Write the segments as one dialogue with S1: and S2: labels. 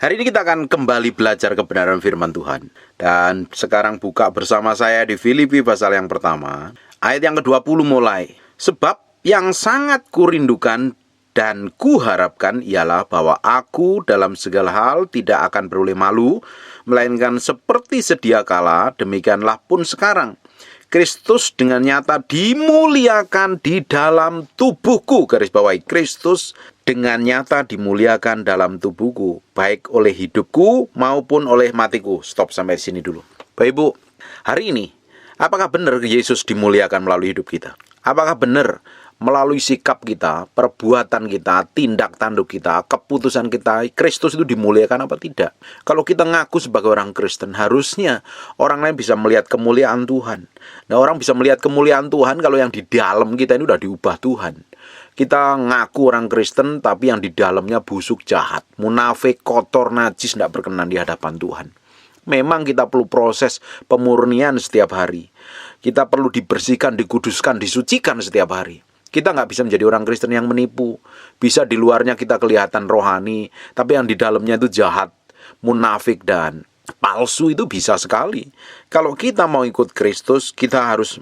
S1: Hari ini kita akan kembali belajar kebenaran firman Tuhan. Dan sekarang buka bersama saya di Filipi pasal yang pertama, ayat yang ke-20 mulai. Sebab yang sangat kurindukan dan kuharapkan ialah bahwa aku dalam segala hal tidak akan beroleh malu, melainkan seperti sedia kala, demikianlah pun sekarang. Kristus dengan nyata dimuliakan di dalam tubuhku. Garis bawahi, Kristus dengan nyata dimuliakan dalam tubuhku, baik oleh hidupku maupun oleh matiku. Stop sampai sini dulu. Bapak Ibu, hari ini apakah benar Yesus dimuliakan melalui hidup kita? Apakah benar melalui sikap kita, perbuatan kita, tindak tanduk kita, keputusan kita, Kristus itu dimuliakan apa tidak? Kalau kita ngaku sebagai orang Kristen, harusnya orang lain bisa melihat kemuliaan Tuhan. Nah, orang bisa melihat kemuliaan Tuhan kalau yang di dalam kita ini udah diubah Tuhan. Kita ngaku orang Kristen, tapi yang di dalamnya busuk, jahat, munafik, kotor, najis, tidak berkenan di hadapan Tuhan. Memang kita perlu proses pemurnian setiap hari. Kita perlu dibersihkan, dikuduskan, disucikan setiap hari. Kita nggak bisa menjadi orang Kristen yang menipu. Bisa di luarnya kita kelihatan rohani, tapi yang di dalamnya itu jahat, munafik, dan palsu. Itu bisa sekali. Kalau kita mau ikut Kristus, kita harus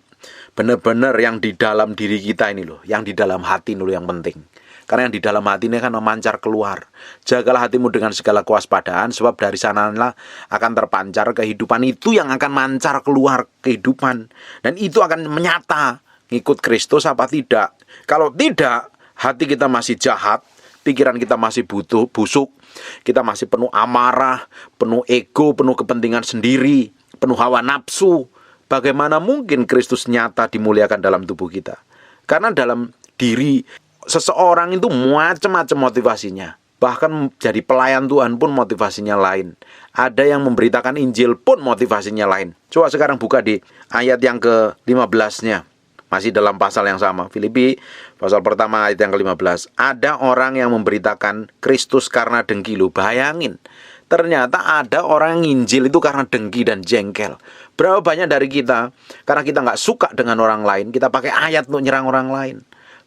S1: benar-benar yang di dalam diri kita ini loh, yang di dalam hati loh yang penting. Karena yang di dalam hati ini kan memancar keluar. Jagalah hatimu dengan segala kewaspadaan, sebab dari sanalah akan terpancar kehidupan. Itu yang akan mancar keluar kehidupan. Dan itu akan menyata. Ngikut Kristus apa tidak? Kalau tidak, hati kita masih jahat, pikiran kita masih busuk, kita masih penuh amarah, penuh ego, penuh kepentingan sendiri, penuh hawa nafsu. Bagaimana mungkin Kristus nyata dimuliakan dalam tubuh kita? Karena dalam diri seseorang itu macam-macam motivasinya. Bahkan jadi pelayan Tuhan pun motivasinya lain. Ada yang memberitakan Injil pun motivasinya lain. Coba sekarang buka di ayat yang ke-15-nya. Masih dalam pasal yang sama, Filipi pasal pertama ayat yang ke-15. Ada orang yang memberitakan Kristus karena dengki. Lu bayangin, ternyata ada orang yang nginjil itu karena dengki dan jengkel. Berapa banyak dari kita, karena kita nggak suka dengan orang lain, kita pakai ayat untuk nyerang orang lain.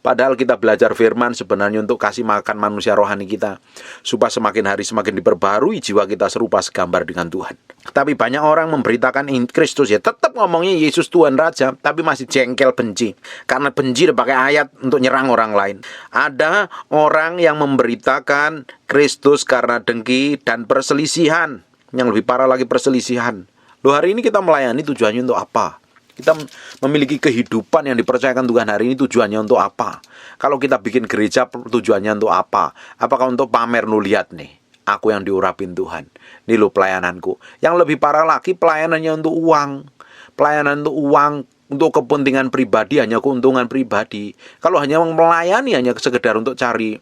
S1: Padahal kita belajar firman sebenarnya untuk kasih makan manusia rohani kita, supaya semakin hari semakin diperbarui jiwa kita serupa segambar dengan Tuhan. Tapi banyak orang memberitakan Kristus, ya tetap ngomongnya Yesus Tuhan Raja, tapi masih jengkel, benci. Karena benci dipakai ayat untuk nyerang orang lain. Ada orang yang memberitakan Kristus karena dengki dan perselisihan. Yang lebih parah lagi perselisihan. Loh, hari ini kita melayani tujuannya untuk apa? Kita memiliki kehidupan yang dipercayakan Tuhan hari ini tujuannya untuk apa? Kalau kita bikin gereja tujuannya untuk apa? Apakah untuk pamer? Lu lihat nih, aku yang diurapin Tuhan. Ini lo pelayananku. Yang lebih parah lagi pelayanannya untuk uang. Pelayanan untuk uang, untuk kepentingan pribadi, hanya keuntungan pribadi. Kalau hanya melayani hanya sekedar untuk cari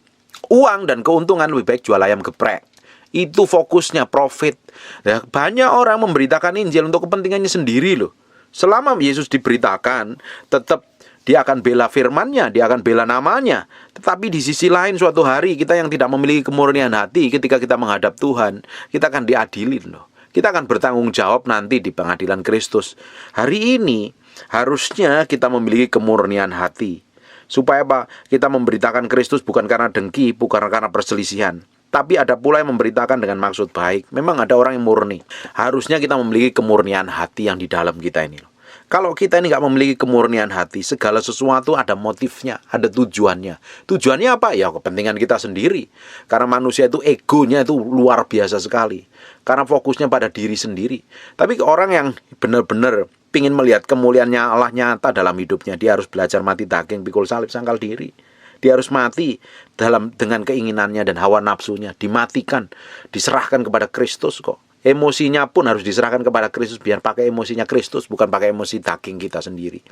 S1: uang dan keuntungan, lebih baik jual ayam geprek. Itu fokusnya, profit. Nah, banyak orang memberitakan Injil untuk kepentingannya sendiri loh. Selama Yesus diberitakan, tetap dia akan bela firman-Nya, dia akan bela namanya. Tetapi di sisi lain suatu hari kita yang tidak memiliki kemurnian hati, ketika kita menghadap Tuhan, kita akan diadilin loh. Kita akan bertanggung jawab nanti di pengadilan Kristus. Hari ini harusnya kita memiliki kemurnian hati. Supaya apa? Kita memberitakan Kristus bukan karena dengki, bukan karena perselisihan. Tapi ada pula yang memberitakan dengan maksud baik. Memang ada orang yang murni. Harusnya kita memiliki kemurnian hati yang di dalam kita ini. Kalau kita ini nggak memiliki kemurnian hati, segala sesuatu ada motifnya, ada tujuannya. Tujuannya apa? Ya kepentingan kita sendiri. Karena manusia itu egonya itu luar biasa sekali. Karena fokusnya pada diri sendiri. Tapi orang yang benar-benar ingin melihat kemuliaannya Allah nyata dalam hidupnya, dia harus belajar mati daging, pikul salib, sangkal diri. Dia harus mati dengan keinginannya dan hawa nafsunya. Dimatikan, diserahkan kepada Kristus kok. Emosinya pun harus diserahkan kepada Kristus. Biar pakai emosinya Kristus, bukan pakai emosi daging kita sendiri.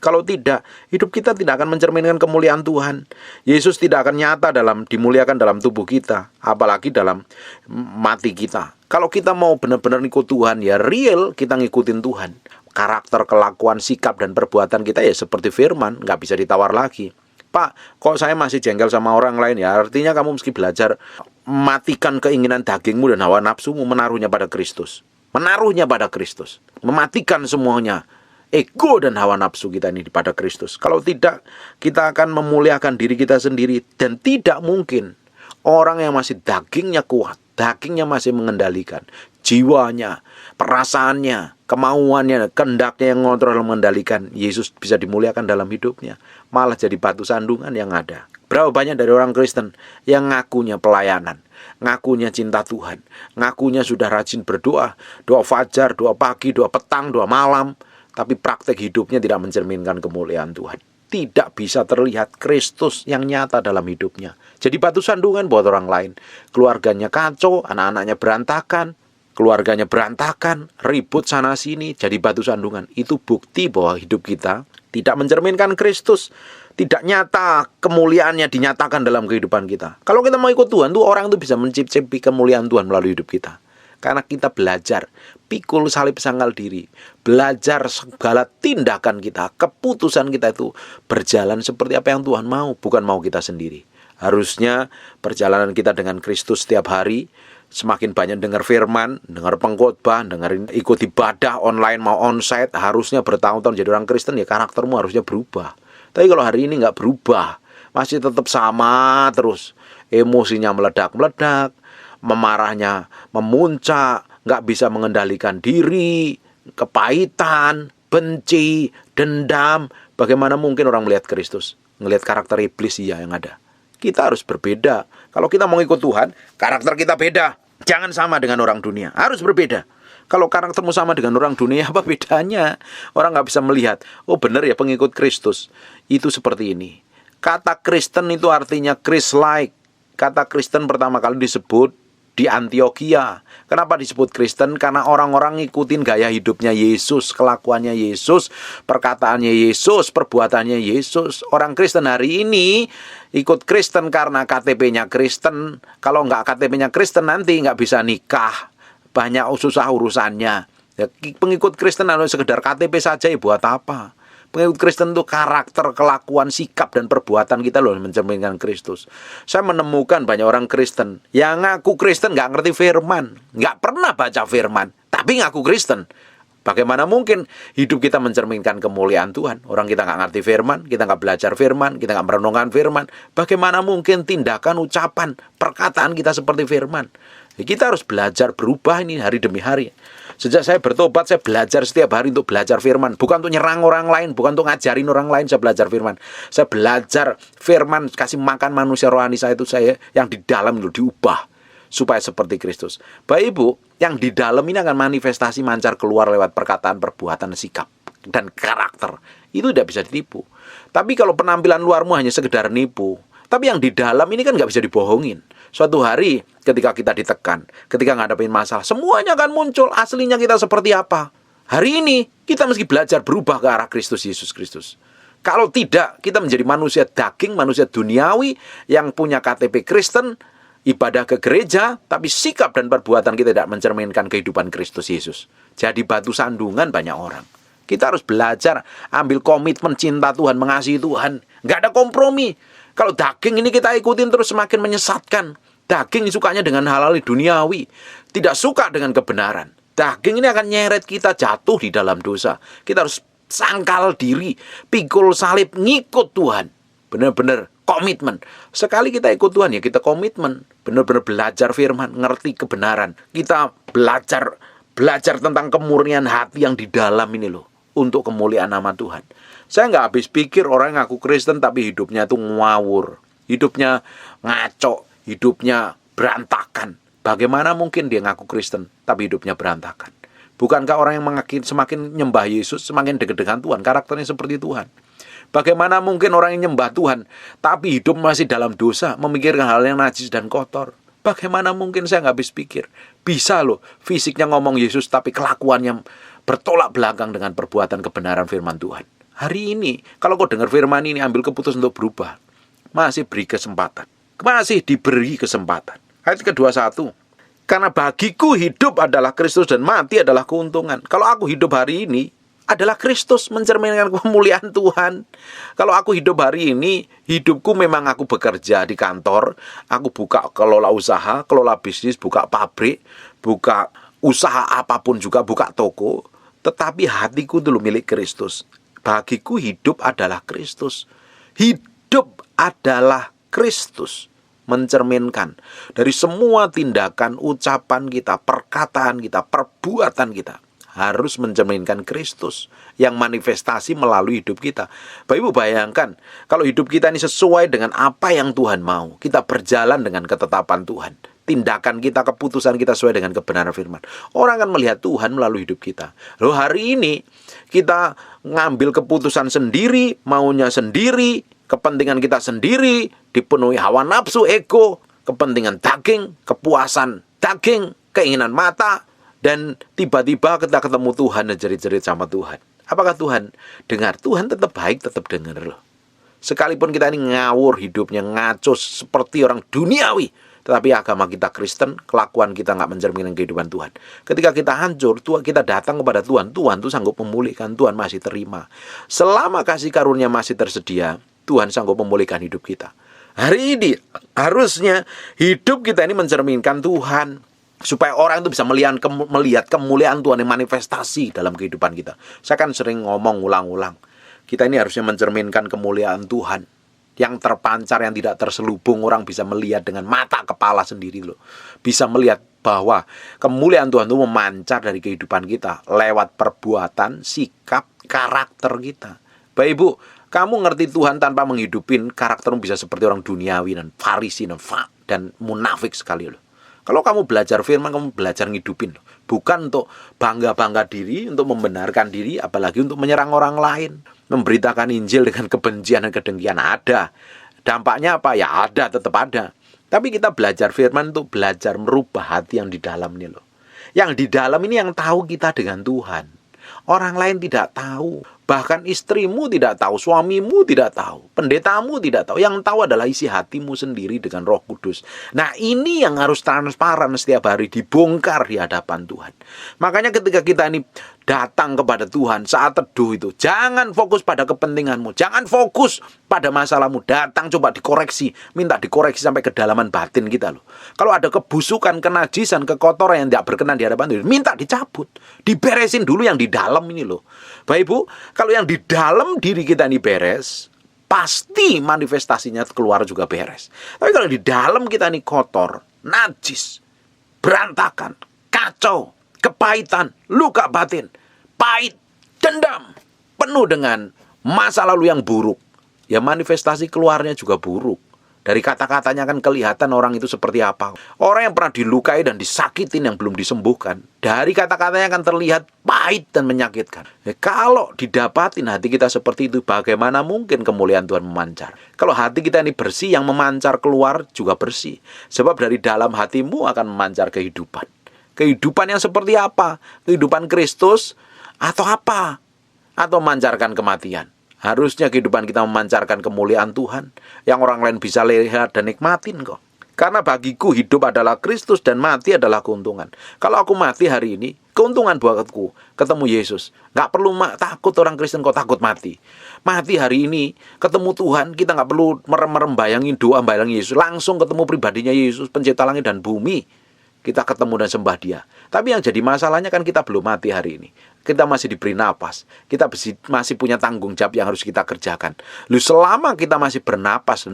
S1: Kalau tidak, hidup kita tidak akan mencerminkan kemuliaan Tuhan. Yesus tidak akan nyata dimuliakan dalam tubuh kita. Apalagi dalam mati kita. Kalau kita mau benar-benar ngikut Tuhan, ya real kita ngikutin Tuhan. Karakter, kelakuan, sikap, dan perbuatan kita ya seperti firman. Nggak bisa ditawar lagi. Pak, kok saya masih jengkel sama orang lain? Ya artinya kamu mesti belajar matikan keinginan dagingmu dan hawa nafsumu, menaruhnya pada Kristus. Menaruhnya pada Kristus. Mematikan semuanya. Ego dan hawa nafsu kita ini pada Kristus. Kalau tidak, kita akan memuliakan diri kita sendiri. Dan tidak mungkin orang yang masih dagingnya kuat, Dagingnya masih mengendalikan. Jiwanya, perasaannya, kemauannya, kehendaknya yang ngontrol mengendalikan. Yesus bisa dimuliakan dalam hidupnya. Malah jadi batu sandungan yang ada. Berapa banyak dari orang Kristen yang ngakunya pelayanan, ngakunya cinta Tuhan, ngakunya sudah rajin berdoa, doa fajar, doa pagi, doa petang, doa malam, tapi praktek hidupnya tidak mencerminkan kemuliaan Tuhan. Tidak bisa terlihat Kristus yang nyata dalam hidupnya. Jadi batu sandungan buat orang lain. Keluarganya kacau, anak-anaknya berantakan, keluarganya berantakan, ribut sana sini, jadi batu sandungan. Itu bukti bahwa hidup kita tidak mencerminkan Kristus. Tidak nyata kemuliaannya dinyatakan dalam kehidupan kita. Kalau kita mau ikut Tuhan, tuh orang itu bisa mencicipi kemuliaan Tuhan melalui hidup kita. Karena kita belajar pikul salib sangkal diri, belajar segala tindakan kita, keputusan kita itu berjalan seperti apa yang Tuhan mau, bukan mau kita sendiri. Harusnya perjalanan kita dengan Kristus setiap hari, semakin banyak dengar firman, dengar pengkhotbah, dengar ikut ibadah online mau onsite, harusnya bertahun-tahun jadi orang Kristen, ya karaktermu harusnya berubah. Tapi kalau hari ini nggak berubah, masih tetap sama terus, emosinya meledak-meledak, memarahnya memuncak, nggak bisa mengendalikan diri, kepahitan, benci, dendam. Bagaimana mungkin orang melihat Kristus? Melihat karakter iblis yang ada. Kita harus berbeda. Kalau kita mau ikut Tuhan, karakter kita beda. Jangan sama dengan orang dunia, harus berbeda. Kalau karaktermu sama dengan orang dunia, apa bedanya? Orang nggak bisa melihat, oh benar ya pengikut Kristus itu seperti ini. Kata Kristen itu artinya Christ-like. Kata Kristen pertama kali disebut di Antioquia. Kenapa disebut Kristen? Karena orang-orang ngikutin gaya hidupnya Yesus, kelakuannya Yesus, perkataannya Yesus, perbuatannya Yesus. Orang Kristen hari ini ikut Kristen karena KTP-nya Kristen. Kalau nggak KTP-nya Kristen nanti nggak bisa nikah. Banyak susah urusannya. Ya, pengikut Kristen harus sekedar KTP saja, ya buat apa? Pengikut Kristen itu karakter, kelakuan, sikap, dan perbuatan kita loh mencerminkan Kristus. Saya menemukan banyak orang Kristen yang ngaku Kristen nggak ngerti firman, nggak pernah baca firman, tapi ngaku Kristen. Bagaimana mungkin hidup kita mencerminkan kemuliaan Tuhan? Orang kita nggak ngerti firman, kita nggak belajar firman, kita nggak merenungkan firman. Bagaimana mungkin tindakan, ucapan, perkataan kita seperti firman? Kita harus belajar berubah ini hari demi hari. Sejak saya bertobat, saya belajar setiap hari untuk belajar firman. Bukan untuk nyerang orang lain, bukan untuk ngajarin orang lain, saya belajar firman. Saya belajar firman, kasih makan manusia rohani saya itu, saya yang di dalam itu diubah supaya seperti Kristus. Bapak Ibu, yang di dalam ini akan manifestasi mancar keluar lewat perkataan, perbuatan, sikap, dan karakter. Itu tidak bisa ditipu. Tapi kalau penampilan luarmu hanya sekedar nipu, tapi yang di dalam ini kan nggak bisa dibohongin. Suatu hari ketika kita ditekan, ketika ngadepin masalah, semuanya akan muncul aslinya kita seperti apa. Hari ini kita mesti belajar berubah ke arah Kristus Yesus Kristus. Kalau tidak, kita menjadi manusia daging, manusia duniawi yang punya KTP Kristen, ibadah ke gereja, tapi sikap dan perbuatan kita tidak mencerminkan kehidupan Kristus Yesus. Jadi batu sandungan banyak orang. Kita harus belajar ambil komitmen cinta Tuhan, mengasihi Tuhan. Nggak ada kompromi. Kalau daging ini kita ikutin terus semakin menyesatkan. Daging sukanya dengan hal-hal duniawi, tidak suka dengan kebenaran. Daging ini akan nyeret kita jatuh di dalam dosa. Kita harus sangkal diri, pikul salib, ngikut Tuhan. Benar-benar komitmen. Sekali kita ikut Tuhan ya kita komitmen. Benar-benar belajar firman, ngerti kebenaran. Kita belajar tentang kemurnian hati yang di dalam ini loh. Untuk kemuliaan nama Tuhan. Saya nggak habis pikir orang yang ngaku Kristen tapi hidupnya itu ngawur. Hidupnya ngaco. Hidupnya berantakan. Bagaimana mungkin dia ngaku Kristen tapi hidupnya berantakan? Bukankah orang yang semakin nyembah Yesus semakin dekat dengan Tuhan? Karakternya seperti Tuhan. Bagaimana mungkin orang yang nyembah Tuhan tapi hidup masih dalam dosa, memikirkan hal yang najis dan kotor? Bagaimana mungkin? Saya nggak habis pikir. Bisa loh fisiknya ngomong Yesus tapi kelakuannya bertolak belakang dengan perbuatan kebenaran firman Tuhan. Hari ini kalau kau dengar firman ini ambil keputusan untuk berubah, masih beri kesempatan. Masih diberi kesempatan. Ayat ke-21. Karena bagiku hidup adalah Kristus dan mati adalah keuntungan. Kalau aku hidup hari ini adalah Kristus, mencerminkan kemuliaan Tuhan. Kalau aku hidup hari ini, hidupku memang aku bekerja di kantor, aku kelola usaha, kelola bisnis, buka pabrik, buka usaha apapun juga, buka toko. Tetapi hatiku dulu milik Kristus. Bagiku hidup adalah Kristus. Hidup adalah Kristus. mencerminkan dari semua tindakan, ucapan kita, perkataan kita, perbuatan kita harus mencerminkan Kristus yang manifestasi melalui hidup kita. Bapak Ibu bayangkan, kalau hidup kita ini sesuai dengan apa yang Tuhan mau, kita berjalan dengan ketetapan Tuhan, tindakan kita, keputusan kita sesuai dengan kebenaran firman, orang akan melihat Tuhan melalui hidup kita. Loh, hari ini kita ngambil keputusan sendiri, maunya sendiri, kepentingan kita sendiri, dipenuhi hawa nafsu, ego, kepentingan daging, kepuasan daging, keinginan mata, dan tiba-tiba kita ketemu Tuhan dan jerit-jerit sama Tuhan. Apakah Tuhan dengar? Tuhan tetap baik, tetap dengar loh. Sekalipun kita ini ngawur hidupnya, ngaco seperti orang duniawi, tetapi agama kita Kristen, kelakuan kita nggak mencerminkan kehidupan Tuhan. Ketika kita hancur, kita datang kepada Tuhan. Tuhan tuh sanggup memulihkan, Tuhan masih terima. Selama kasih karunia masih tersedia, Tuhan sanggup memulihkan hidup kita. Hari ini harusnya hidup kita ini mencerminkan Tuhan, supaya orang itu bisa melihat kemuliaan Tuhan yang manifestasi dalam kehidupan kita. Saya kan sering ngomong ulang-ulang, kita ini harusnya mencerminkan kemuliaan Tuhan yang terpancar, yang tidak terselubung. Orang bisa melihat dengan mata kepala sendiri loh. Bisa melihat bahwa kemuliaan Tuhan itu memancar dari kehidupan kita lewat perbuatan, sikap, karakter kita. Bapak Ibu, kamu ngerti Tuhan tanpa menghidupin karaktermu bisa seperti orang duniawi dan farisi dan munafik sekali loh. Kalau kamu belajar firman, kamu belajar ngidupin. Bukan untuk bangga-bangga diri, untuk membenarkan diri, apalagi untuk menyerang orang lain. Memberitakan Injil dengan kebencian dan kedengkian ada. Dampaknya apa? Ya ada, tetap ada. Tapi kita belajar firman untuk belajar merubah hati yang di dalam ini loh. Yang di dalam ini yang tahu kita dengan Tuhan. Orang lain tidak tahu. Bahkan istrimu tidak tahu, suamimu tidak tahu, pendetamu tidak tahu. Yang tahu adalah isi hatimu sendiri dengan Roh Kudus. Nah, ini yang harus transparan setiap hari, dibongkar di hadapan Tuhan. Makanya ketika kita ini datang kepada Tuhan saat teduh itu, jangan fokus pada kepentinganmu, jangan fokus pada masalahmu. Datang coba dikoreksi, minta dikoreksi sampai kedalaman batin kita loh. Kalau ada kebusukan, kenajisan, kekotoran yang tidak berkenan di hadapan Tuhan, minta dicabut, diberesin dulu yang di dalam ini loh. Bapak Ibu, kalau yang di dalam diri kita ini beres, pasti manifestasinya keluar juga beres. Tapi kalau di dalam kita ini kotor, najis, berantakan, kacau, kepahitan, luka batin, pahit, dendam, penuh dengan masa lalu yang buruk, ya manifestasi keluarnya juga buruk. Dari kata-katanya kan kelihatan orang itu seperti apa. Orang yang pernah dilukai dan disakitin yang belum disembuhkan, dari kata-katanya akan terlihat pahit dan menyakitkan. Kalau didapatin hati kita seperti itu, bagaimana mungkin kemuliaan Tuhan memancar? Kalau hati kita ini bersih, yang memancar keluar juga bersih. Sebab dari dalam hatimu akan memancar kehidupan. Kehidupan yang seperti apa? Kehidupan Kristus atau apa? Atau memancarkan kematian? Harusnya kehidupan kita memancarkan kemuliaan Tuhan yang orang lain bisa lihat dan nikmatin kok. Karena bagiku hidup adalah Kristus dan mati adalah keuntungan. Kalau aku mati hari ini, keuntungan buatku ketemu Yesus. Gak perlu takut orang Kristen kok takut mati. Mati hari ini, ketemu Tuhan, kita gak perlu merem-merem bayangin doa bayangin Yesus. Langsung ketemu pribadinya Yesus, pencipta langit dan bumi. Kita ketemu dan sembah Dia. Tapi yang jadi masalahnya kan kita belum mati hari ini. Kita masih diberi napas. Kita masih punya tanggung jawab yang harus kita kerjakan. Lalu selama kita masih bernapas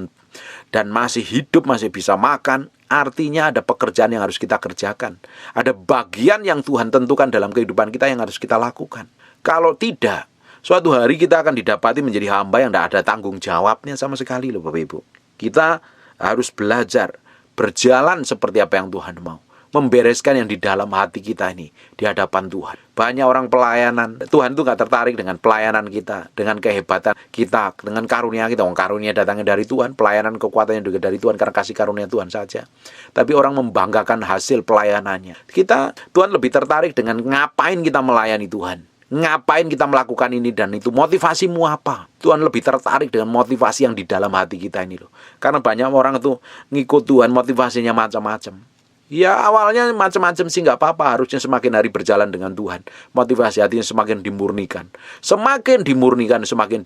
S1: dan masih hidup, masih bisa makan, artinya ada pekerjaan yang harus kita kerjakan. Ada bagian yang Tuhan tentukan dalam kehidupan kita yang harus kita lakukan. Kalau tidak, suatu hari kita akan didapati menjadi hamba yang tidak ada tanggung jawabnya sama sekali loh Bapak Ibu. Kita harus belajar berjalan seperti apa yang Tuhan mau. Membereskan yang di dalam hati kita ini di hadapan Tuhan. Banyak orang pelayanan, Tuhan itu gak tertarik dengan pelayanan kita, dengan kehebatan kita, dengan karunia kita. Karunia datangnya dari Tuhan, pelayanan kekuatannya juga dari Tuhan karena kasih karunia Tuhan saja. Tapi orang membanggakan hasil pelayanannya. Tuhan lebih tertarik dengan ngapain kita melayani Tuhan. Ngapain kita melakukan ini dan itu, motivasimu apa? Tuhan lebih tertarik dengan motivasi yang di dalam hati kita ini loh. Karena banyak orang tuh ngikut Tuhan motivasinya macam-macam. Ya awalnya macam-macam sih nggak apa-apa. Harusnya semakin hari berjalan dengan Tuhan, motivasi hatinya semakin dimurnikan. Semakin dimurnikan, semakin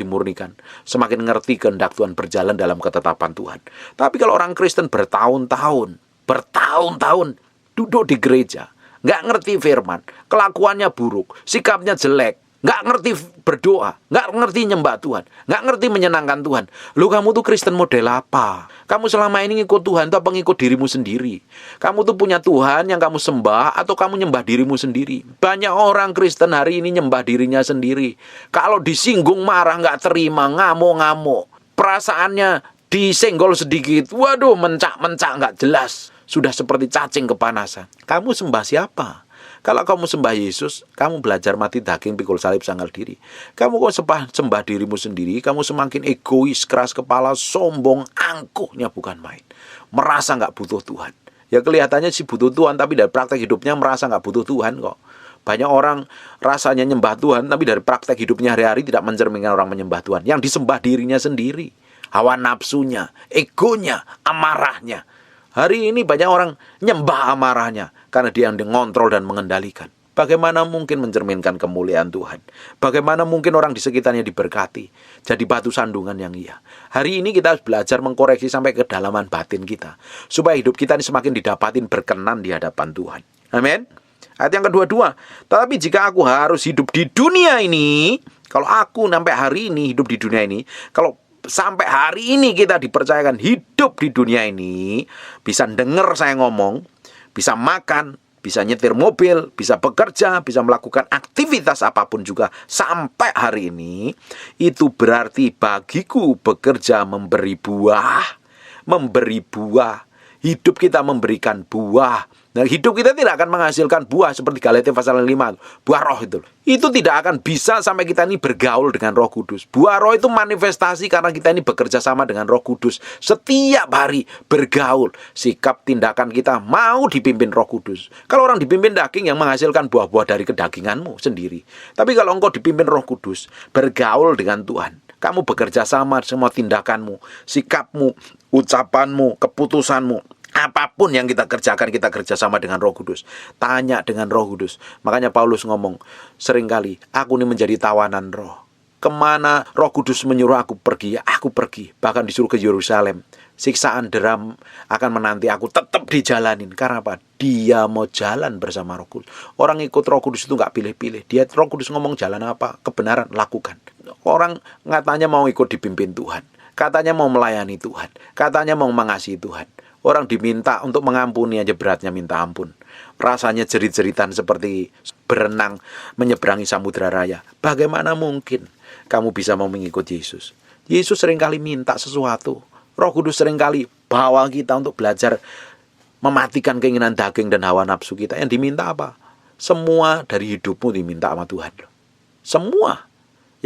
S1: ngerti kehendak Tuhan, berjalan dalam ketetapan Tuhan. Tapi kalau orang Kristen bertahun-tahun duduk di gereja, nggak ngerti firman, kelakuannya buruk, sikapnya jelek, nggak ngerti berdoa, nggak ngerti nyembah Tuhan, nggak ngerti menyenangkan Tuhan. Lu kamu tuh Kristen model apa? Kamu selama ini ngikut Tuhan tuh apa ngikut dirimu sendiri? Kamu tuh punya Tuhan yang kamu sembah atau kamu nyembah dirimu sendiri? Banyak orang Kristen hari ini nyembah dirinya sendiri. Kalau disinggung marah, nggak terima, ngamuk-ngamuk. Perasaannya disenggol sedikit, waduh mencak-mencak nggak jelas. Sudah seperti cacing kepanasan. Kamu sembah siapa? Kalau kamu sembah Yesus, kamu belajar mati daging, pikul salib, sangkal diri. Kamu kok sembah dirimu sendiri, kamu semakin egois, keras kepala, sombong, angkuhnya bukan main. Merasa nggak butuh Tuhan. Ya kelihatannya sih butuh Tuhan, tapi dari praktek hidupnya merasa nggak butuh Tuhan kok. Banyak orang rasanya nyembah Tuhan, tapi dari praktek hidupnya hari-hari tidak mencerminkan orang menyembah Tuhan. Yang disembah dirinya sendiri, hawa nafsunya, egonya, amarahnya. Hari ini banyak orang nyembah amarahnya karena dia yang mengontrol dan mengendalikan. Bagaimana mungkin mencerminkan kemuliaan Tuhan? Bagaimana mungkin orang di sekitarnya diberkati? Jadi batu sandungan yang iya. Hari ini kita harus belajar mengkoreksi sampai ke kedalaman batin kita. Supaya hidup kita ini semakin didapatin berkenan di hadapan Tuhan. Amin. Ayat yang kedua. Tetapi jika aku harus hidup di dunia ini, kalau aku sampai hari ini hidup di dunia ini, kalau sampai hari ini kita dipercayakan hidup di dunia ini, bisa dengar saya ngomong, bisa makan, bisa nyetir mobil, bisa bekerja, bisa melakukan aktivitas apapun juga sampai hari ini, itu berarti bagiku bekerja memberi buah. Memberi buah. Hidup kita memberikan buah. Nah, hidup kita tidak akan menghasilkan buah seperti Galatia pasal 5, buah roh itu. Itu tidak akan bisa sampai kita ini bergaul dengan Roh Kudus. Buah roh itu manifestasi karena kita ini bekerja sama dengan Roh Kudus. Setiap hari bergaul, sikap tindakan kita mau dipimpin Roh Kudus. Kalau orang dipimpin daging yang menghasilkan buah-buah dari kedaginganmu sendiri. Tapi kalau engkau dipimpin Roh Kudus, bergaul dengan Tuhan, kamu bekerja sama semua tindakanmu, sikapmu, ucapanmu, keputusanmu. Apapun yang kita kerjakan, kita kerjasama dengan Roh Kudus. Tanya dengan Roh Kudus. Makanya Paulus ngomong, seringkali, aku ini menjadi tawanan roh. Kemana Roh Kudus menyuruh aku pergi, ya aku pergi. Bahkan disuruh ke Yerusalem. Siksaan deram akan menanti aku, tetap dijalanin. Karena apa? Dia mau jalan bersama Roh Kudus. Orang ikut Roh Kudus itu gak pilih-pilih. Dia Roh Kudus ngomong jalan apa, kebenaran, lakukan. Orang katanya mau ikut dipimpin Tuhan. Katanya mau melayani Tuhan. Katanya mau mengasihi Tuhan. Orang diminta untuk mengampuni aja beratnya minta ampun. Rasanya jerit-jeritan seperti berenang menyeberangi samudra raya. Bagaimana mungkin kamu bisa mau mengikuti Yesus? Yesus seringkali minta sesuatu. Roh Kudus seringkali bawa kita untuk belajar mematikan keinginan daging dan hawa nafsu kita. Yang diminta apa? Semua dari hidupmu diminta sama Tuhan. Semua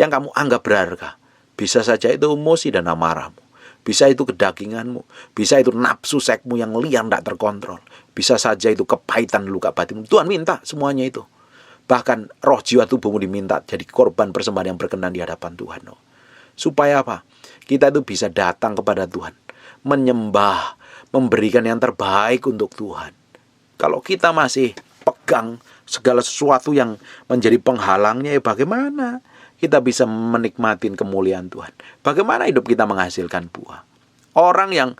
S1: yang kamu anggap berharga. Bisa saja itu emosi dan amarahmu. Bisa itu kedaginganmu. Bisa itu nafsu seksmu yang liar tidak terkontrol. Bisa saja itu kepahitan luka batinmu. Tuhan minta semuanya itu. Bahkan roh jiwa tubuhmu diminta jadi korban persembahan yang berkenan di hadapan Tuhan. Supaya apa? Kita itu bisa datang kepada Tuhan. Menyembah. Memberikan yang terbaik untuk Tuhan. Kalau kita masih pegang segala sesuatu yang menjadi penghalangnya, ya bagaimana kita bisa menikmati kemuliaan Tuhan? Bagaimana hidup kita menghasilkan buah? Orang yang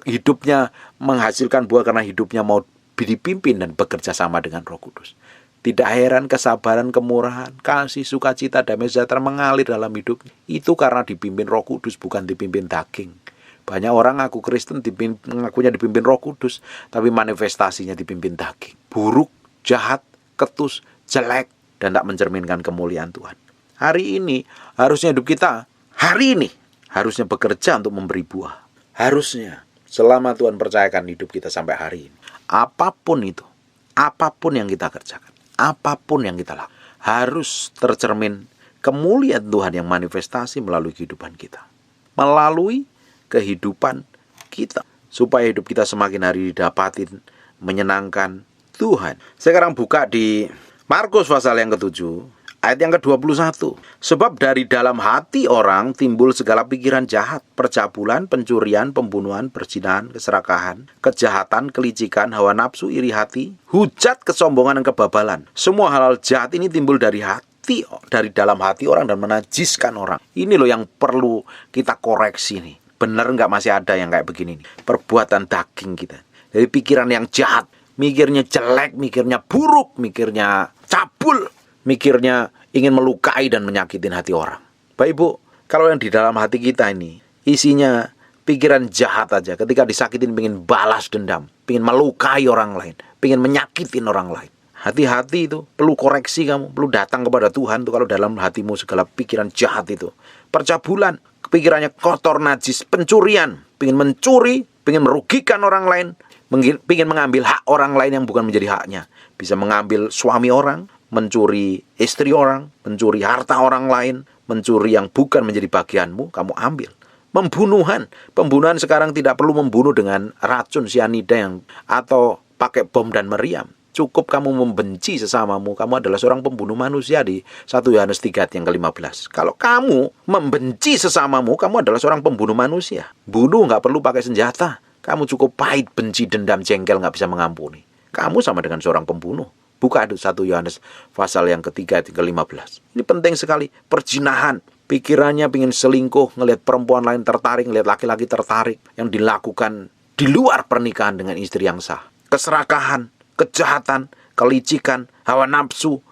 S1: hidupnya menghasilkan buah karena hidupnya mau dipimpin dan bekerja sama dengan Roh Kudus. Tidak heran kesabaran, kemurahan, kasih, sukacita, damai sejahtera mengalir dalam hidupnya. Itu karena dipimpin Roh Kudus, bukan dipimpin daging. Banyak orang ngaku Kristen, ngakunya dipimpin Roh Kudus, tapi manifestasinya dipimpin daging. Buruk, jahat, ketus, jelek, dan tak mencerminkan kemuliaan Tuhan. Hari ini harusnya hidup kita, hari ini harusnya bekerja untuk memberi buah. Harusnya selama Tuhan percayakan hidup kita sampai hari ini. Apapun itu, apapun yang kita kerjakan, apapun yang kita lakukan, harus tercermin kemuliaan Tuhan yang manifestasi melalui kehidupan kita. Melalui kehidupan kita. Supaya hidup kita semakin hari didapatin menyenangkan Tuhan. Sekarang buka di Markus pasal yang ke-7. Ayat yang ke-21. Sebab dari dalam hati orang timbul segala pikiran jahat, percabulan, pencurian, pembunuhan, perzinahan, keserakahan, kejahatan, kelicikan, hawa nafsu, iri hati, hujat, kesombongan, dan kebabalan. Semua hal-hal jahat ini timbul dari hati, dari dalam hati orang dan menajiskan orang. Ini loh yang perlu kita koreksi nih. Benar nggak masih ada yang kayak begini nih? Perbuatan daging kita. Dari pikiran yang jahat, mikirnya jelek, mikirnya buruk, mikirnya cabul, mikirnya ingin melukai dan menyakitin hati orang. Bapak Ibu, kalau yang di dalam hati kita ini isinya pikiran jahat aja, ketika disakitin pengen balas dendam, pengen melukai orang lain, pengen menyakitin orang lain. Hati-hati itu, perlu koreksi kamu, perlu datang kepada Tuhan tuh kalau dalam hatimu segala pikiran jahat itu. Percabulan, pikirannya kotor, najis, pencurian, pengen mencuri, pengen merugikan orang lain, pengen mengambil hak orang lain yang bukan menjadi haknya. Bisa mengambil suami orang, mencuri istri orang, mencuri harta orang lain, mencuri yang bukan menjadi bagianmu, kamu ambil. Pembunuhan sekarang tidak perlu membunuh dengan racun sianida atau pakai bom dan meriam. Cukup kamu membenci sesamamu, kamu adalah seorang pembunuh manusia di 1 Yohanes 3 yang ke-15. Kalau kamu membenci sesamamu, kamu adalah seorang pembunuh manusia. Bunuh nggak perlu pakai senjata. Kamu cukup pahit, benci, dendam, jengkel, nggak bisa mengampuni. Kamu sama dengan seorang pembunuh. Buka 1 Yohanes pasal yang ke-3 yang ke-15. Ini penting sekali. Perzinahan. Pikirannya ingin selingkuh, ngelihat perempuan lain tertarik, ngelihat laki-laki tertarik, yang dilakukan di luar pernikahan dengan istri yang sah. Keserakahan, kejahatan, kelicikan, hawa nafsu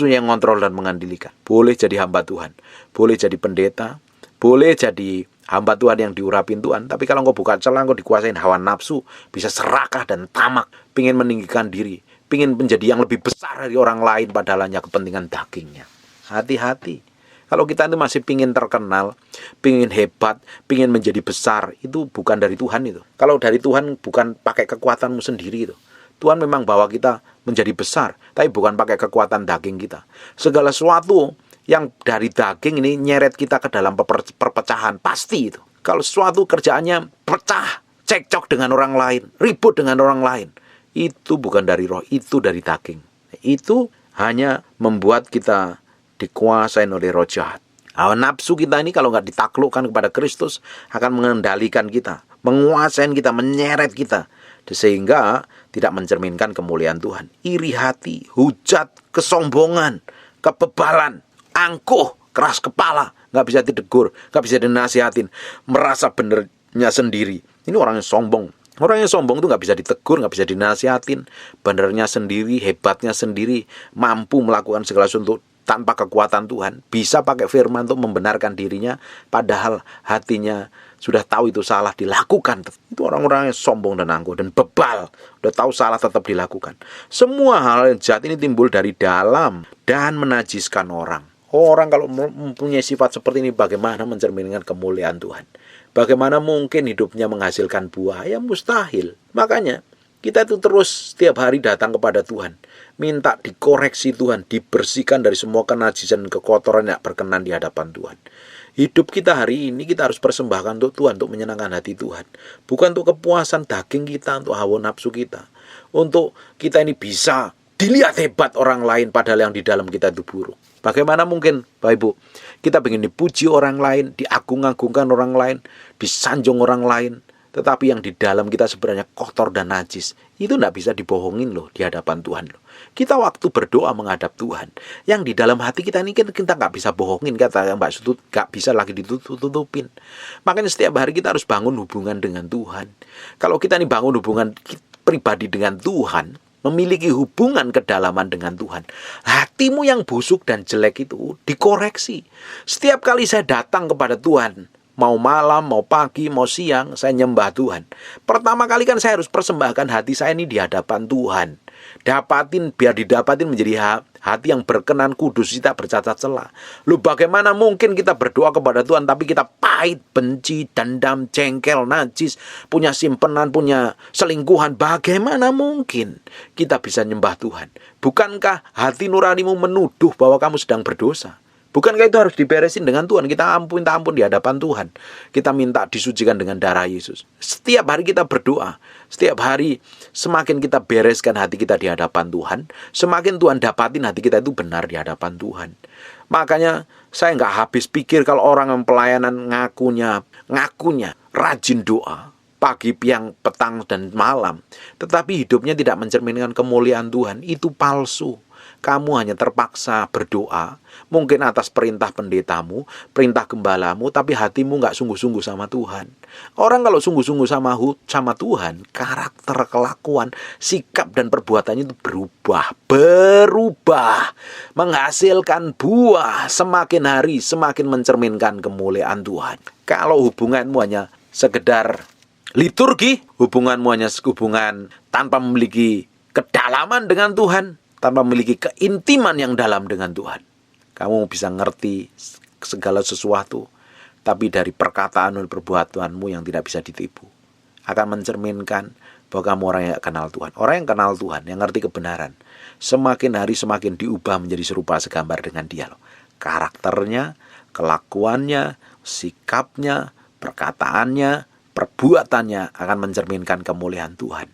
S1: yang ngontrol dan mengandalkan. Boleh jadi hamba Tuhan, boleh jadi pendeta, boleh jadi hamba Tuhan yang diurapin Tuhan. Tapi kalau engkau buka celah, engkau dikuasain hawa nafsu, bisa serakah dan tamak, pengen meninggikan diri, pengen menjadi yang lebih besar dari orang lain, padahal hanya kepentingan dagingnya. Hati-hati. Kalau kita itu masih pingin terkenal, pingin hebat, pingin menjadi besar, itu bukan dari Tuhan itu. Kalau dari Tuhan bukan pakai kekuatanmu sendiri itu. Tuhan memang bawa kita menjadi besar, tapi bukan pakai kekuatan daging kita. Segala sesuatu yang dari daging ini nyeret kita ke dalam perpecahan, pasti itu. Kalau sesuatu kerjaannya pecah, cekcok dengan orang lain, ribut dengan orang lain, itu bukan dari roh, itu dari daging. Itu hanya membuat kita dikuasain oleh roh jahat. Hawa nafsu kita ini kalau nggak ditaklukkan kepada Kristus akan mengendalikan kita, menguasain kita, menyeret kita, sehingga tidak mencerminkan kemuliaan Tuhan. Iri hati, hujat, kesombongan, kebebalan, angkuh, keras kepala, nggak bisa ditegur, nggak bisa dinasihatin, merasa benernya sendiri. Ini orang yang sombong. Orang yang sombong itu nggak bisa ditegur, nggak bisa dinasihatin, benernya sendiri, hebatnya sendiri, mampu melakukan segala sesuatu tanpa kekuatan Tuhan, bisa pakai firman untuk membenarkan dirinya, padahal hatinya sudah tahu itu salah, dilakukan. Itu orang-orang yang sombong dan angkuh dan bebal, udah tahu salah tetap dilakukan. Semua hal yang jahat ini timbul dari dalam dan menajiskan orang. Orang kalau mempunyai sifat seperti ini, bagaimana mencerminkan kemuliaan Tuhan? Bagaimana mungkin hidupnya menghasilkan buah? Ya mustahil. Makanya kita itu terus setiap hari datang kepada Tuhan, minta dikoreksi Tuhan, dibersihkan dari semua kenajisan dan kekotoran yang berkenan di hadapan Tuhan. Hidup kita hari ini kita harus persembahkan untuk Tuhan, untuk menyenangkan hati Tuhan. Bukan untuk kepuasan daging kita, untuk hawa nafsu kita. Untuk kita ini bisa dilihat hebat orang lain, padahal yang di dalam kita itu buruk. Bagaimana mungkin, Bapak Ibu, kita ingin dipuji orang lain, diagung-agungkan orang lain, disanjung orang lain, tetapi yang di dalam kita sebenarnya kotor dan najis. Itu tidak bisa dibohongin loh di hadapan Tuhan loh. Kita waktu berdoa menghadap Tuhan, yang di dalam hati kita ini kita nggak bisa bohongin, kata Mbak Sutut, nggak bisa lagi ditutupin. Makanya setiap hari kita harus bangun hubungan dengan Tuhan. Kalau kita ini bangun hubungan pribadi dengan Tuhan, memiliki hubungan kedalaman dengan Tuhan, hatimu yang busuk dan jelek itu dikoreksi. Setiap kali saya datang kepada Tuhan, mau malam, mau pagi, mau siang, saya nyembah Tuhan. Pertama kali kan saya harus persembahkan hati saya ini di hadapan Tuhan. Biar didapatin menjadi hati yang berkenan, kudus, tidak bercacat celah. Loh, bagaimana mungkin kita berdoa kepada Tuhan tapi kita pahit, benci, dendam, jengkel, najis, punya simpenan, punya selingkuhan? Bagaimana mungkin kita bisa nyembah Tuhan? Bukankah hati nuranimu menuduh bahwa kamu sedang berdosa? Bukankah itu harus diberesin dengan Tuhan? Kita minta ampun di hadapan Tuhan. Kita minta disucikan dengan darah Yesus. Setiap hari kita berdoa. Setiap hari semakin kita bereskan hati kita di hadapan Tuhan, semakin Tuhan dapatin hati kita itu benar di hadapan Tuhan. Makanya saya nggak habis pikir kalau orang yang pelayanan ngakunya rajin doa, pagi, siang, petang, dan malam, tetapi hidupnya tidak mencerminkan kemuliaan Tuhan, itu palsu. kamu hanya terpaksa berdoa, mungkin atas perintah pendetamu, perintah gembalamu, tapi hatimu nggak sungguh-sungguh sama Tuhan. Orang kalau sungguh-sungguh sama Tuhan, karakter, kelakuan, sikap dan perbuatannya itu berubah, menghasilkan buah, semakin hari semakin mencerminkan kemuliaan Tuhan. Kalau hubunganmu hanya sekedar liturgi, hubunganmu hanya hubungan tanpa memiliki kedalaman dengan Tuhan, tanpa memiliki keintiman yang dalam dengan Tuhan, kamu bisa ngerti segala sesuatu, tapi dari perkataan dan perbuatanmu yang tidak bisa ditipu, akan mencerminkan bahwa kamu orang yang kenal Tuhan. Orang yang kenal Tuhan, yang ngerti kebenaran, semakin hari semakin diubah menjadi serupa segambar dengan Dia loh. Karakternya, kelakuannya, sikapnya, perkataannya, perbuatannya akan mencerminkan kemuliaan Tuhan.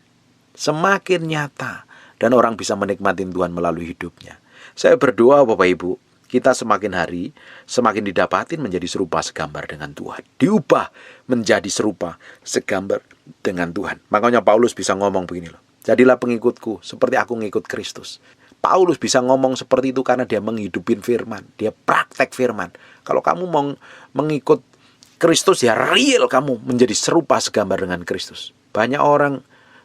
S1: Semakin nyata, dan orang bisa menikmati Tuhan melalui hidupnya. Saya berdoa Bapak Ibu, kita semakin hari semakin didapatin menjadi serupa segambar dengan Tuhan. Diubah menjadi serupa segambar dengan Tuhan. Makanya Paulus bisa ngomong begini loh. Jadilah pengikutku seperti aku ngikut Kristus. Paulus bisa ngomong seperti itu karena dia menghidupin firman. Dia praktek firman. Kalau kamu mau mengikut Kristus, ya real kamu menjadi serupa segambar dengan Kristus. Banyak orang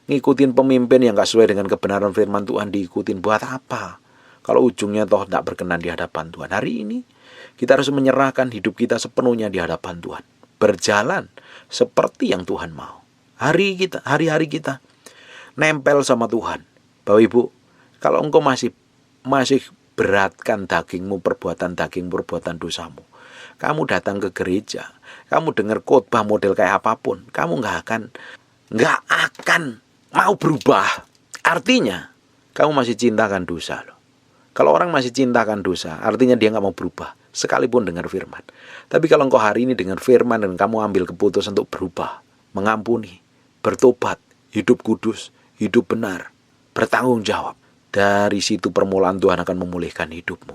S1: ngikutin pemimpin yang gak sesuai dengan kebenaran firman Tuhan, diikutin buat apa? Kalau ujungnya toh tidak berkenan di hadapan Tuhan. Hari ini kita harus menyerahkan hidup kita sepenuhnya di hadapan Tuhan. Berjalan seperti yang Tuhan mau. Hari-hari kita nempel sama Tuhan. Bapak Ibu, kalau engkau masih beratkan dagingmu, perbuatan dosamu, kamu datang ke gereja, kamu dengar khotbah model kayak apapun, kamu nggak akan mau berubah. Artinya kamu masih cintakan dosa loh. Kalau orang masih cintakan dosa, artinya dia nggak mau berubah, sekalipun dengar firman. Tapi kalau engkau hari ini dengar firman dan kamu ambil keputusan untuk berubah, mengampuni, bertobat, hidup kudus, hidup benar, bertanggung jawab, dari situ permulaan Tuhan akan memulihkan hidupmu.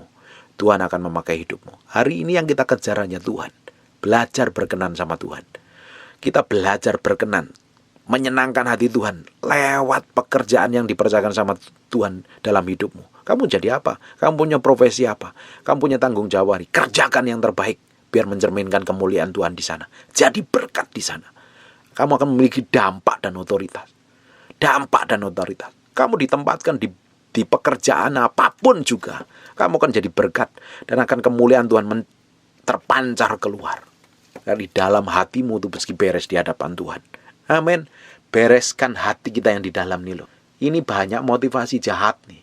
S1: Tuhan akan memakai hidupmu. Hari ini yang kita kejar hanya Tuhan. Belajar berkenan sama Tuhan. Kita belajar berkenan, menyenangkan hati Tuhan lewat pekerjaan yang dipercayakan sama Tuhan dalam hidupmu. Kamu jadi apa? Kamu punya profesi apa? Kamu punya tanggung jawab hari. Kerjakan yang terbaik biar mencerminkan kemuliaan Tuhan di sana. Jadi berkat di sana. Kamu akan memiliki dampak dan otoritas. Kamu ditempatkan di pekerjaan apapun juga. Kamu akan jadi berkat dan akan kemuliaan Tuhan terpancar keluar. Dari dalam hatimu itu meski beres di hadapan Tuhan. Amin. Bereskan hati kita yang di dalam nih loh. Ini banyak motivasi jahat nih.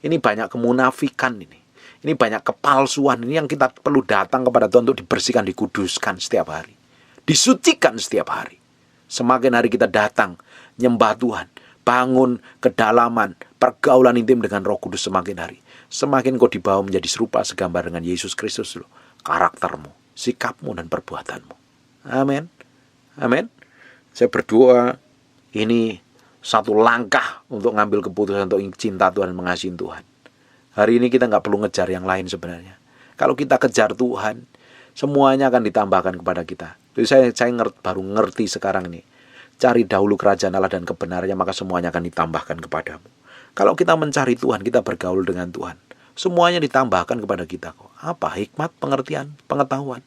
S1: Ini banyak kemunafikan ini. Ini banyak kepalsuan ini yang kita perlu datang kepada Tuhan untuk dibersihkan, dikuduskan setiap hari. Disucikan setiap hari. Semakin hari kita datang nyembah Tuhan, bangun kedalaman, pergaulan intim dengan Roh Kudus semakin hari. Semakin kau dibawa menjadi serupa segambar dengan Yesus Kristus loh. Karaktermu, sikapmu dan perbuatanmu. Amin. Amin. Saya berdoa ini satu langkah untuk ngambil keputusan untuk cinta Tuhan dan mengasihi Tuhan. Hari ini kita nggak perlu ngejar yang lain sebenarnya. Kalau kita kejar Tuhan, semuanya akan ditambahkan kepada kita. Jadi saya baru ngerti sekarang ini. Cari dahulu kerajaan Allah dan kebenarannya, maka semuanya akan ditambahkan kepadamu. Kalau kita mencari Tuhan, kita bergaul dengan Tuhan, semuanya ditambahkan kepada kita kok. Apa? Hikmat, pengertian, pengetahuan.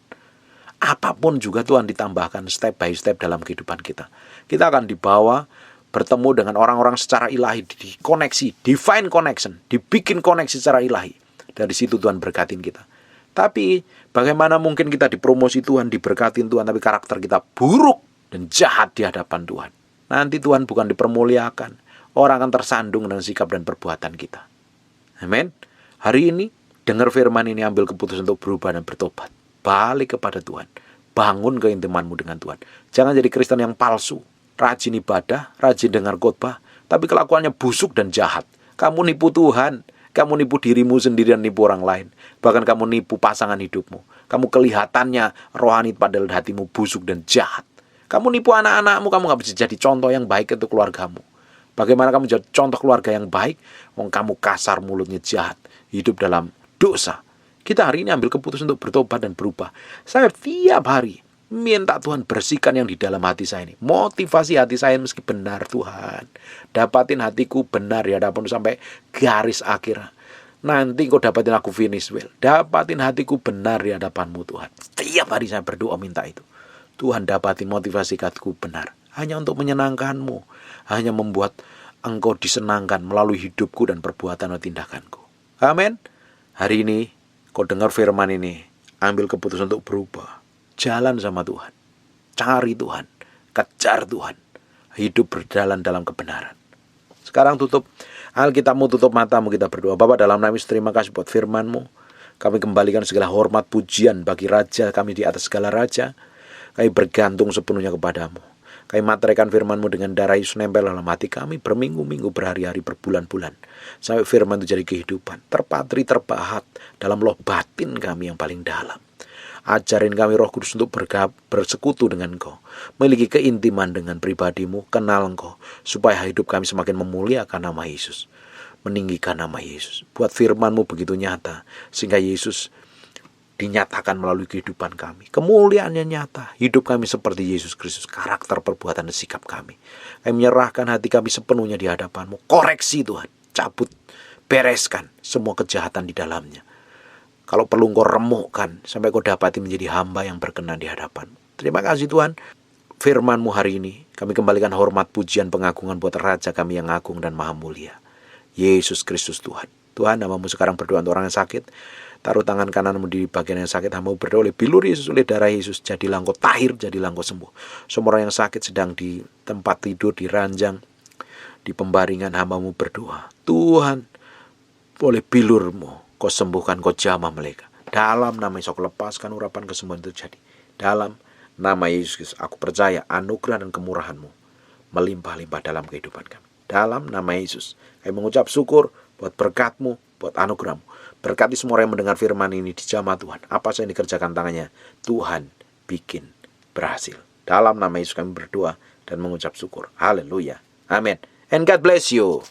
S1: Apapun juga Tuhan ditambahkan step by step dalam kehidupan kita. Kita akan dibawa bertemu dengan orang-orang secara ilahi, dikoneksi, divine connection, dibikin koneksi secara ilahi. Dari situ Tuhan berkatin kita. Tapi bagaimana mungkin kita dipromosi Tuhan, diberkatin Tuhan, tapi karakter kita buruk dan jahat di hadapan Tuhan. Nanti Tuhan bukan dipermuliakan, orang akan tersandung dengan sikap dan perbuatan kita. Amin. Hari ini dengar firman ini, ambil keputusan untuk berubah dan bertobat. Balik kepada Tuhan. Bangun keintimanmu dengan Tuhan. Jangan jadi Kristen yang palsu. Rajin ibadah, rajin dengar khotbah, tapi kelakuannya busuk dan jahat. Kamu nipu Tuhan, kamu nipu dirimu sendiri dan nipu orang lain. Bahkan kamu nipu pasangan hidupmu. Kamu kelihatannya rohani padahal hatimu busuk dan jahat. Kamu nipu anak-anakmu, kamu gak bisa jadi contoh yang baik untuk keluargamu. Bagaimana kamu jadi contoh keluarga yang baik? Kamu kasar, mulutnya jahat, hidup dalam dosa. Kita hari ini ambil keputusan untuk bertobat dan berubah. Saya tiap hari minta Tuhan bersihkan yang di dalam hati saya ini. Motivasi hati saya meski benar Tuhan. Dapatin hatiku benar ya, hadapan sampai garis akhir. Nanti kau dapatin aku finish well. Dapatin hatiku benar di hadapan-Mu Tuhan. Setiap hari saya berdoa minta itu. Tuhan, dapatin motivasi hatiku benar. Hanya untuk menyenangkan-Mu. Hanya membuat Engkau disenangkan melalui hidupku dan perbuatan dan tindakanku. Amin. Hari ini kau dengar firman ini. Ambil keputusan untuk berubah. Jalan sama Tuhan. Cari Tuhan. Kejar Tuhan. Hidup berjalan dalam kebenaran. Sekarang tutup Alkitabmu, tutup matamu, kita berdoa. Bapa, dalam nama Yesus, terima kasih buat firman-Mu. Kami kembalikan segala hormat pujian bagi Raja kami di atas segala raja. Kami bergantung sepenuhnya kepadamu. Kami materaikan firman-Mu dengan darah Yesus nempel dalam hati kami berminggu-minggu, berhari-hari, berbulan-bulan. Sampai firman itu jadi kehidupan. Terpatri, terpahat dalam loh batin kami yang paling dalam. Ajarin kami Roh Kudus untuk bersekutu dengan Engkau. Memiliki keintiman dengan pribadi-Mu. Kenal Engkau. Supaya hidup kami semakin memuliakan nama Yesus. Meninggikan nama Yesus. Buat firman-Mu begitu nyata. Sehingga Yesus dinyatakan melalui kehidupan kami. Kemuliaannya nyata. Hidup kami seperti Yesus Kristus. Karakter, perbuatan, dan sikap kami. Kami menyerahkan hati kami sepenuhnya di hadapan-Mu. Koreksi Tuhan. Cabut. Bereskan semua kejahatan di dalamnya. Kalau perlu Engkau remukkan sampai Kau dapati menjadi hamba yang berkenan di hadapan. Terima kasih Tuhan. Firman-Mu hari ini kami kembalikan hormat, pujian, pengagungan buat Raja kami yang agung dan maha mulia, Yesus Kristus Tuhan. Tuhan, hamba-Mu sekarang berdoa untuk orang yang sakit. Taruh tangan kananmu di bagian yang sakit. Hamba-Mu berdoa oleh bilur Yesus, oleh darah Yesus. Jadilah Engkau tahir, jadilah Engkau sembuh. Semua orang yang sakit sedang di tempat tidur, di ranjang, di pembaringan, hamba-Mu berdoa. Tuhan, oleh bilur-Mu Kau sembuhkan, Kau jamah mereka. Dalam nama Yesus, Kau lepaskan urapan kesembuhan itu terjadi. Dalam nama Yesus, aku percaya anugerah dan kemurahan-Mu melimpah-limpah dalam kehidupan kami. Dalam nama Yesus, kami mengucap syukur buat berkat-Mu, buat anugerah-Mu. Berkati semua orang yang mendengar firman ini di jamaah Tuhan. Apa saja yang dikerjakan tangannya, Tuhan bikin berhasil. Dalam nama Yesus kami berdoa dan mengucap syukur. Haleluya. Amin. And God bless you.